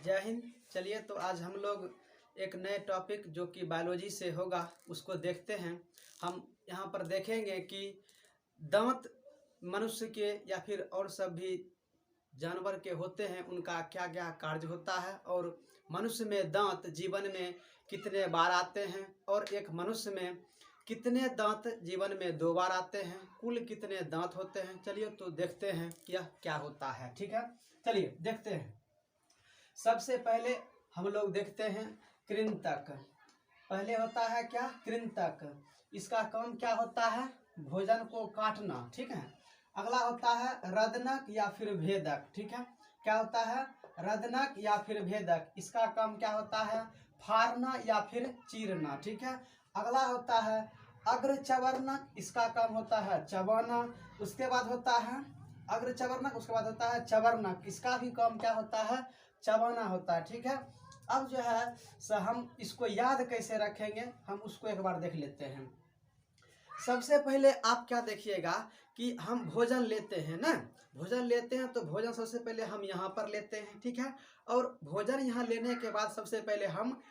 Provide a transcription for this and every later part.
जय हिंद। चलिए तो आज हम लोग एक नए टॉपिक जो कि बायोलॉजी से होगा उसको देखते हैं। हम यहाँ पर देखेंगे कि दांत मनुष्य के या फिर और सभी जानवर के होते हैं, उनका क्या क्या कार्य होता है और मनुष्य में दांत जीवन में कितने बार आते हैं और एक मनुष्य में कितने दांत जीवन में 2 बार आते हैं, कुल कितने दांत होते हैं। चलिए तो देखते हैं कि यह क्या होता है। ठीक है, चलिए देखते हैं। सबसे पहले हम लोग देखते हैं कृंतक। पहले होता है क्या? कृंतक। इसका काम क्या होता है? भोजन को काटना। ठीक है। अगला होता है रदनक या फिर भेदक। ठीक है, क्या होता है? रदनक या फिर भेदक। इसका काम क्या होता है? फाड़ना या फिर चीरना। ठीक है। अगला होता है अग्रचवर्णक। इसका काम होता है चबाना। उसके बाद होता है अग्रचवर्णक, उसके बाद होता है चवर्णक। इसका भी काम क्या होता है? चबाना होता है। ठीक है। अब जो है हम इसको याद कैसे रखेंगे, हम उसको एक बार देख लेते हैं। सबसे पहले आप क्या देखिएगा कि हम भोजन लेते हैं ना, भोजन लेते हैं तो भोजन सबसे पहले हम यहाँ पर लेते हैं। ठीक है। और भोजन यहाँ लेने के बाद सबसे पहले हम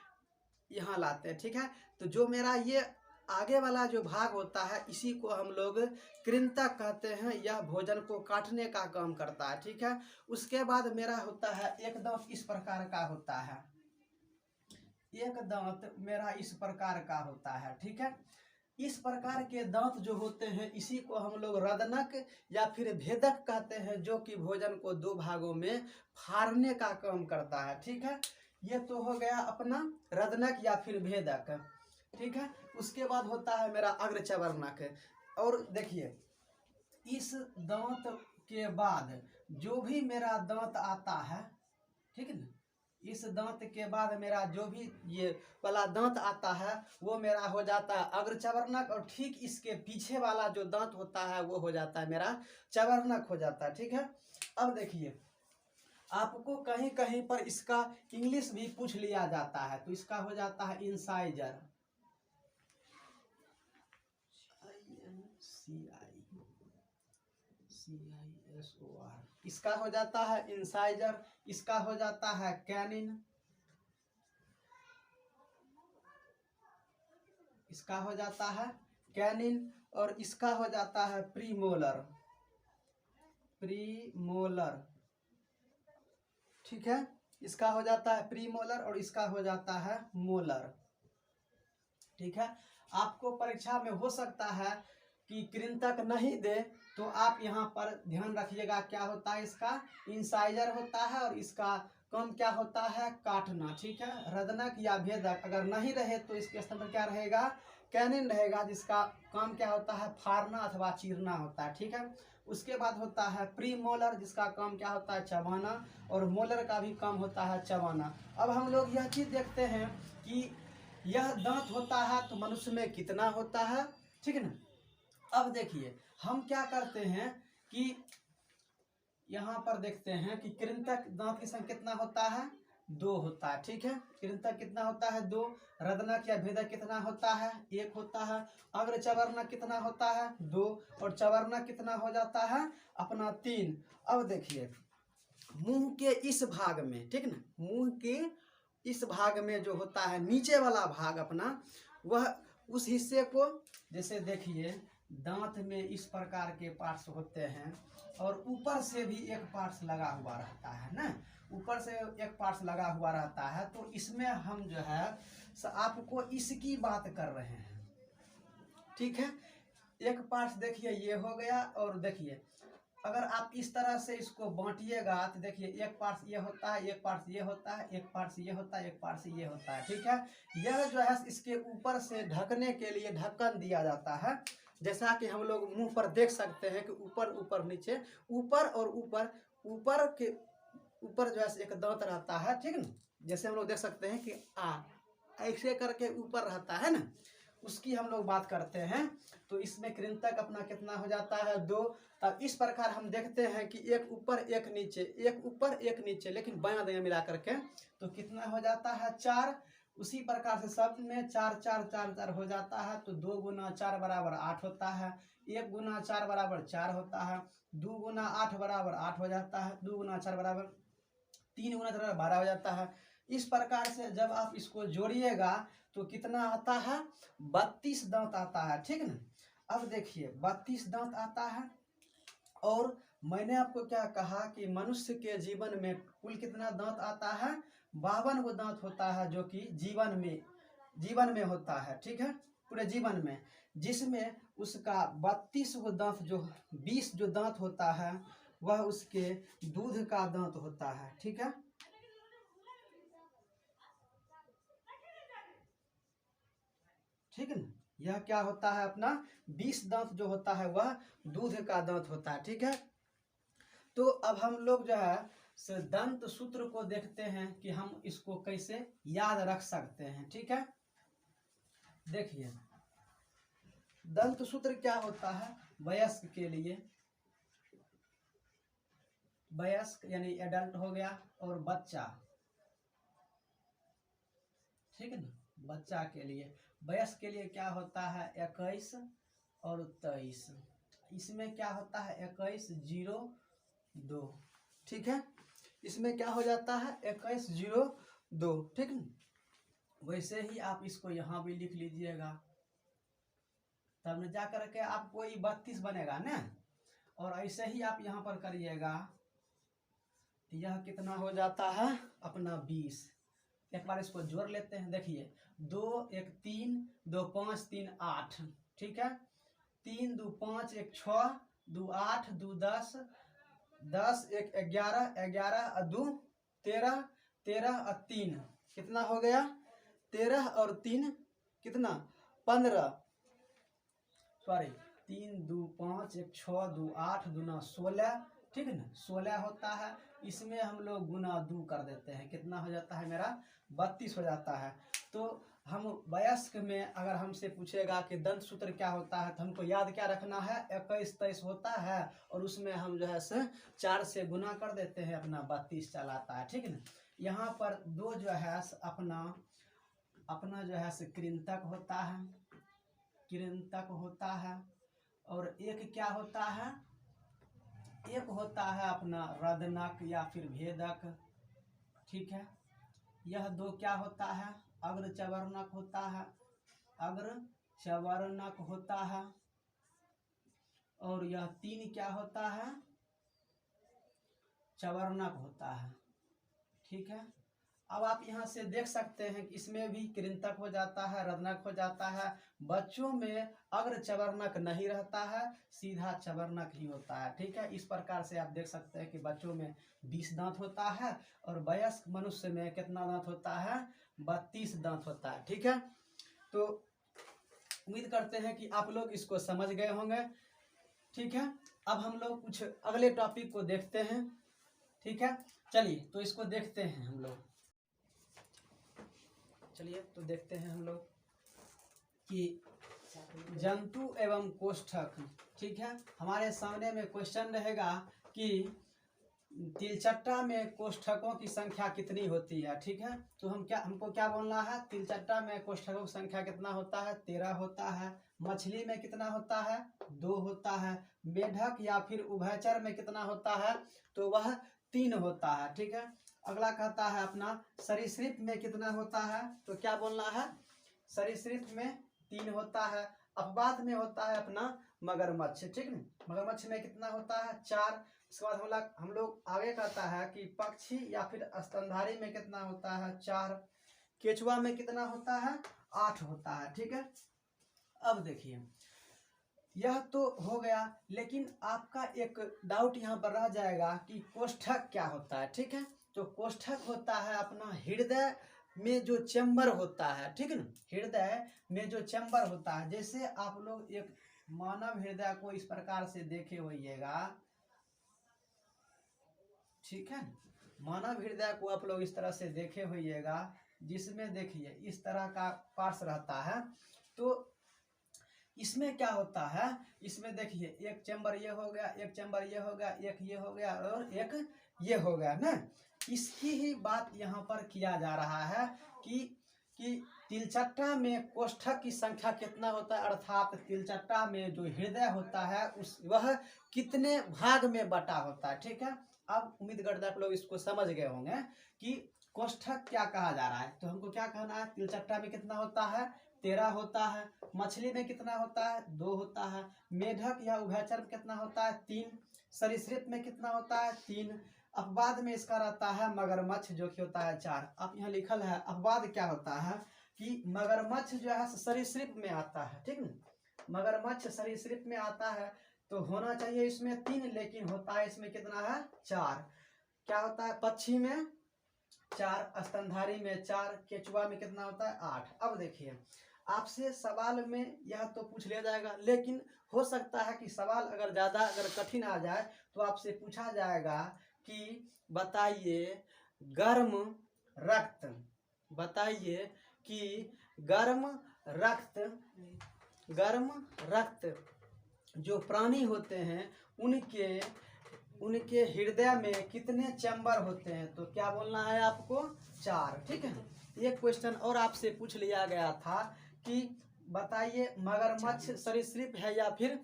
यहाँ लाते हैं। ठीक है। तो जो मेरा ये आगे वाला जो भाग होता है इसी को हम लोग कृंतक कहते हैं। यह भोजन को काटने का काम करता है। ठीक है। उसके बाद मेरा होता है एक दांत इस प्रकार का होता है, एक दांत मेरा इस प्रकार का होता है। ठीक है। इस प्रकार के दांत जो होते हैं इसी को हम लोग रदनक या फिर भेदक कहते हैं, जो कि भोजन को 2 भागों में फाड़ने का काम करता है। ठीक है। ये तो हो गया अपना रदनक या फिर भेदक। ठीक है। उसके बाद होता है मेरा अग्रचवर्णक। और देखिए इस दांत के बाद जो भी मेरा दांत आता है, ठीक है ना, इस दांत के बाद मेरा जो भी ये वाला दांत आता है वो मेरा हो जाता है अग्रचवर्णक, और ठीक इसके पीछे वाला जो दांत होता है वो हो जाता है मेरा चवर्णक हो जाता है। ठीक है। अब देखिए आपको कहीं कहीं पर इसका इंग्लिश भी पूछ लिया जाता है, तो इसका हो जाता है इंसाइजर। CISOR, इसका हो जाता है इंसाइजर। इसका हो जाता है कैनिन। इसका हो जाता है कैनिन। और इसका हो जाता है प्रीमोलर। प्रीमोलर। ठीक है। इसका हो जाता है प्रीमोलर और इसका हो जाता है मोलर। ठीक है। आपको परीक्षा में हो सकता है कि कृंतक नहीं दे, तो आप यहाँ पर ध्यान रखिएगा क्या होता है, इसका इंसाइजर होता है और इसका काम क्या होता है? काटना। ठीक है। रदनक या भेदक अगर नहीं रहे तो इसके स्थान पर क्या रहेगा? कैनिन रहेगा, जिसका काम क्या होता है? फाड़ना अथवा चीरना होता है। ठीक है। उसके बाद होता है प्रीमोलर, जिसका काम क्या होता है? चबाना। और मोलर का भी काम होता है चबाना। अब हम लोग यह चीज देखते हैं कि यह दांत होता है तो मनुष्य में कितना होता है। ठीक है ना। अब देखिए हम क्या करते हैं कि यहाँ पर देखते हैं कि कृंतक दांत की संख्या कितना होता है? 2 होता है। ठीक है। कृंतक कितना होता है? 2। रदनक या भेदक कितना होता है? 1 होता है। अग्रचवर्णक कितना होता है? 2। और चवर्णक कितना हो जाता है? अपना 3। अब देखिए मुंह के इस भाग में, ठीक है ना, मुंह के इस भाग में जो होता है नीचे वाला भाग अपना, वह उस हिस्से को, जैसे देखिए दांत में इस प्रकार के पार्ट्स होते हैं और ऊपर से भी एक पार्ट्स लगा हुआ रहता है ना, ऊपर से एक पार्ट्स लगा हुआ रहता है। तो इसमें हम जो है आपको इसकी बात कर रहे हैं। ठीक है। एक पार्ट्स देखिए ये हो गया, और देखिए अगर आप इस तरह से इसको बांटिएगा तो देखिए एक पार्ट्स ये होता है, एक पार्ट्स ये होता है, एक पार्ट्स ये होता है, एक पार्ट्स ये होता है। ठीक है। यह जो है इसके ऊपर से ढकने के लिए ढक्कन दिया जाता है, जैसा कि हम लोग मुंह पर देख सकते हैं कि ऊपर ऊपर नीचे, ऊपर और ऊपर, ऊपर के ऊपर जो है एक दांत रहता है। ठीक है ना, जैसे हम लोग देख सकते हैं कि ऐसे करके ऊपर रहता है ना, उसकी हम लोग बात करते हैं। तो इसमें कृंतक अपना कितना हो जाता है? 2। अब इस प्रकार हम देखते हैं कि एक ऊपर एक नीचे, एक ऊपर एक नीचे, लेकिन बायां दायां मिला करके, तो कितना हो जाता है? 4। उसी प्रकार से सब में 4 4 4 4 हो जाता है। तो 2 गुना 4 बराबर 8 होता है। 1 गुना 4 बराबर 4 होता है। 2 गुना 8 बराबर 8 हो जाता है। 2 गुना 4 बराबर 3 गुना 12 हो जाता है। इस प्रकार से जब आप इसको जोड़िएगा तो कितना आता है, 32 दांत आता है, ठीक ना। अब देखिए 32 दांत आता है, और मैंने आपको क्या कहा कि मनुष्य के जीवन में कुल कितना दांत आता है, 52 गो दांत होता है, जो कि जीवन में होता है, ठीक है, पूरे जीवन में, जिसमें उसका 32 गो दांत, जो 20 जो दांत होता है वह उसके दूध का दांत होता है, ठीक है। ठीक है ना, यह क्या होता है अपना 20 दांत जो होता है वह दूध का दांत होता है, ठीक है। तो अब हम लोग जो है दंत सूत्र को देखते हैं कि हम इसको कैसे याद रख सकते हैं, ठीक है। देखिए दंत सूत्र क्या होता है, वयस्क के लिए, वयस्क यानी एडल्ट हो गया, और बच्चा, ठीक है ना, बच्चा के लिए। वयस्क के लिए क्या होता है 21 और 23, इसमें क्या होता है 2102, ठीक है, इसमें क्या हो जाता है 2102, ठीक है। वैसे ही आप इसको यहाँ भी लिख लीजिएगा, तब न जा करके आपको ये 32 बनेगा ना, और ऐसे ही आप यहाँ पर करिएगा, यह कितना हो जाता है अपना 20। एक बार इसको जोड़ लेते हैं, देखिए 2 1 3 2 5 3 8, ठीक है, 3 2 5 1 6 2 8 2 10 10 1 11 11 2 13 13 और 3 कितना हो गया, 13 और 3 कितना 15, सॉरी 3 2 5 1 6 2 8 2 16, ठीक है ना, 16 होता है। इसमें हम लोग गुना 2 कर देते हैं, कितना हो जाता है मेरा 32 हो जाता है। तो हम वयस्क में अगर हमसे पूछेगा कि दंत सूत्र क्या होता है, तो हमको याद क्या रखना है, 21 23 होता है, और उसमें हम जो है से 4 से गुना कर देते हैं, अपना 32 चलाता है, ठीक है ना। यहाँ पर 2 जो है अपना जो है से कृंतक होता है, कृंतक होता है, और एक क्या होता है, एक होता है अपना रदनक या फिर भेदक, ठीक है। यह 2 क्या होता है, अग्र चवर्णक होता है, अग्र चवर्णक होता है, और यह 3 क्या होता है, चवर्णक होता है, ठीक है। अब आप यहाँ से देख सकते हैं कि इसमें भी कृंतक हो जाता है, रदनक हो जाता है। बच्चों में अग्र चवर्णक नहीं रहता है, सीधा चवर्णक ही होता है, ठीक है। इस प्रकार से आप देख सकते हैं कि बच्चों में 20 दांत होता है, और वयस्क मनुष्य में कितना दांत होता है, 32 दांत होता है, ठीक है। तो उम्मीद करते हैं कि आप लोग इसको समझ गए होंगे, ठीक है। अब हम लोग कुछ अगले टॉपिक को देखते हैं, ठीक है। चलिए तो इसको देखते हैं हम लोग, चलिए तो देखते हैं हम लोग कि जंतु एवं कोष्ठक, ठीक है। हमारे सामने में क्वेश्चन रहेगा कि तिलचट्टा में कोष्ठकों की संख्या कितनी होती है, ठीक है। तो हमको क्या बोलना है, तिलचट्टा में कोष्ठकों की संख्या कितना होता है, 13 होता है। मछली में कितना होता है, 2 होता है। मेढक या फिर उभयचर में कितना होता है, तो वह 3 होता है, ठीक है। अगला कहता है अपना सरीसृप में कितना होता है, तो क्या बोलना है, सरीसृप में 3 होता है। अपवाद में होता है अपना मगरमच्छ, ठीक है। मगरमच्छ में कितना होता है, 4। इसके बाद हम लोग आगे कहता है कि पक्षी या फिर स्तनधारी में कितना होता है, 4। केचुआ में कितना होता है, 8 होता है, ठीक है। अब देखिए यह तो हो गया, लेकिन आपका एक डाउट यहाँ पर रह जाएगा कि कोष्ठक क्या होता है, ठीक है। तो कोष्ठक होता है अपना हृदय में जो चैम्बर होता है, ठीक है ना, हृदय में जो चैम्बर होता है। जैसे आप लोग एक मानव हृदय को इस प्रकार से देखे होइएगा, ठीक है, मानव हृदय को आप लोग इस तरह से देखे होइएगा, जिसमें देखिए इस तरह का पार्ट्स रहता है। तो इसमें क्या होता है, इसमें देखिए एक चैम्बर ये हो गया, एक चैम्बर ये हो गया, एक ये हो गया, और एक ये हो गया ना। इसकी ही बात यहाँ पर किया जा रहा है कि तिलचट्टा में कोष्ठक की संख्या कितना होता है, अर्थात तिलचट्टा में जो हृदय होता है वह कितने भाग में बटा होता है, ठीक है। अब उम्मीद करते हैं आप लोग इसको समझ गए होंगे कि कोष्ठक क्या कहा जा रहा है। तो हमको क्या कहना है, तिलचट्टा में कितना होता है, 13 होता है। मछली में कितना होता है, 2 होता है। मेढक या उभयचर में कितना होता है, 3। सरीसृप में कितना होता है, 3। अपवाद में इसका रहता है मगरमच्छ, जो कि होता है 4। अब यहाँ लिखल है अपवाद क्या होता है कि मगरमच्छ जो है सरीसृप में आता है, ठीक है। मगरमच्छ सरीसृप में आता है तो होना चाहिए इसमें 3, लेकिन होता है इसमें कितना है, 4। क्या होता है, पक्षी में 4, स्तनधारी में 4, केचुआ में कितना होता है, 8। अब देखिए आपसे सवाल में यह तो पूछ लिया जाएगा, लेकिन हो सकता है कि सवाल अगर ज़्यादा कठिन आ जाए तो आपसे पूछा जाएगा कि बताइए गर्म रक्त, बताइए कि गर्म रक्त जो प्राणी होते हैं उनके हृदय में कितने चैम्बर होते हैं। तो क्या बोलना है आपको, 4, ठीक है। एक क्वेश्चन और आपसे पूछ लिया गया था कि बताइए मगरमच्छ सरीसृप है या फिर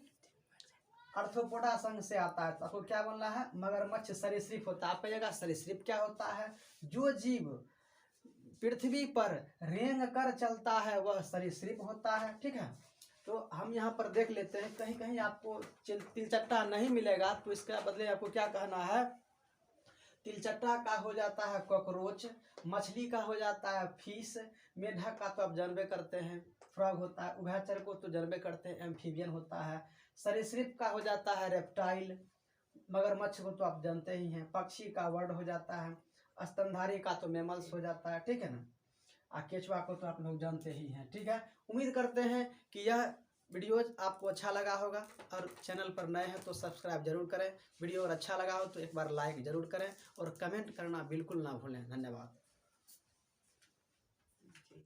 आर्थ्रोपोडा संघ से आता है। तो आपको क्या बोलना है, मगरमच्छ सरीसृप होता है। आप कहिएगा सरीसृप क्या होता है, जो जीव पृथ्वी पर रेंग कर चलता है वह सरीसृप होता है, ठीक है। तो हम यहाँ पर देख लेते हैं, कहीं कहीं आपको तिलचट्टा नहीं मिलेगा तो इसके बदले आपको क्या कहना है, तिलचट्टा का हो जाता है कॉकरोच, मछली का हो जाता है फिश, मेढक का तो आप जानबे करते हैं फ्रॉग होता है, उभयचर को तो जानबे करते हैं एम्फीबियन होता है, सरीसृप का हो जाता है रेप्टाइल, मगरमच्छ को तो आप जानते ही हैं, पक्षी का वर्ड हो जाता है, स्तनधारी का तो मैमल्स हो जाता है, ठीक है ना। केचुआ को तो आप लोग जानते ही हैं, ठीक है। उम्मीद करते हैं कि यह वीडियोज आपको अच्छा लगा होगा, और चैनल पर नए हैं तो सब्सक्राइब जरूर करें। वीडियो अगर अच्छा लगा हो तो एक बार लाइक जरूर करें और कमेंट करना बिल्कुल ना भूलें। धन्यवाद।